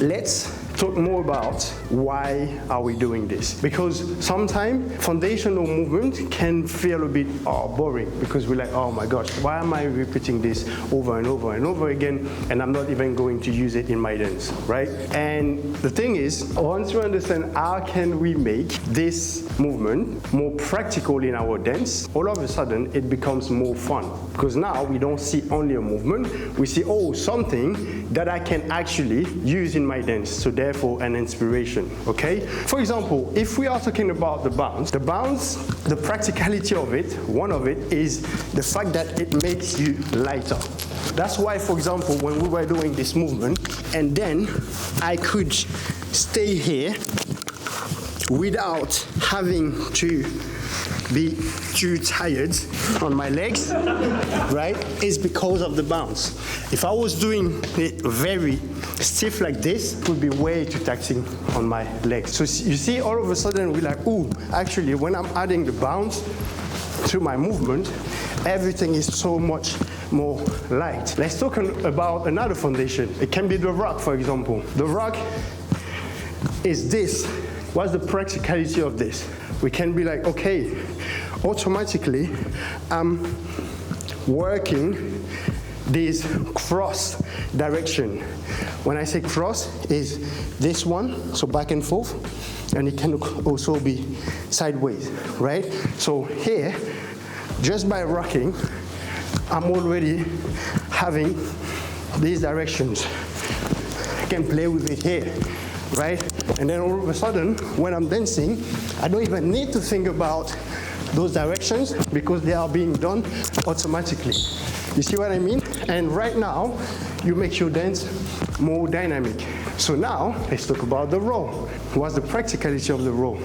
Let's talk more about why are we doing this. Because sometimes foundational movement can feel a bit boring because we're like, oh my gosh, why am I repeating this over and over and over again and I'm not even going to use it in my dance, right? And the thing is, once you understand how can we make this movement more practical in our dance, all of a sudden it becomes more fun. Because now we don't see only a movement, we see, oh, something that I can actually use in my dance. So therefore an inspiration, okay? For example, if we are talking about the bounce, the practicality of it, one of it is the fact that it makes you lighter. That's why, for example, when we were doing this movement, and then I could stay here without having to be too tired on my legs, right, is because of the bounce. If I was doing it very stiff like this, it would be way too taxing on my legs. So you see, all of a sudden we're like, ooh, actually when I'm adding the bounce to my movement, everything is so much more light. Let's talk about another foundation. It can be the rock, for example. The rock is this. What's the practicality of this? We can be like, okay, automatically I'm working this cross direction. When I say cross, is this one, so back and forth, and it can also be sideways, right? So here, just by rocking, I'm already having these directions. I can play with it here, right? And then all of a sudden, when I'm dancing, I don't even need to think about those directions because they are being done automatically. You see what I mean? And right now, you make your dance more dynamic. So now, let's talk about the roll. What's the practicality of the roll?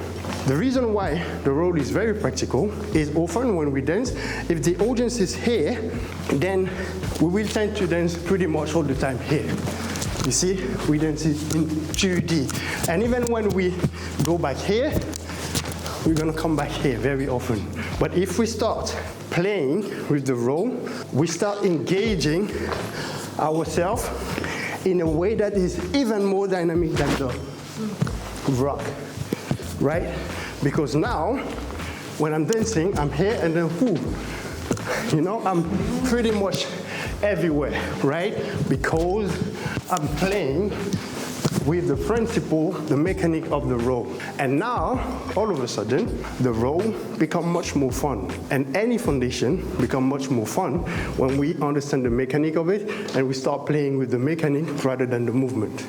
The reason why the roll is very practical is often when we dance, if the audience is here, then we will tend to dance pretty much all the time here. You see, we dance it in 2D. And even when we go back here, we're gonna come back here very often. But if we start playing with the roll, we start engaging ourselves in a way that is even more dynamic than the rock, right? Because now, when I'm dancing, I'm here and then whoo, you know, I'm pretty much everywhere, right? Because I'm playing with the principle, the mechanic of the roll. And now, all of a sudden, the roll becomes much more fun. And any foundation becomes much more fun when we understand the mechanic of it and we start playing with the mechanic rather than the movement.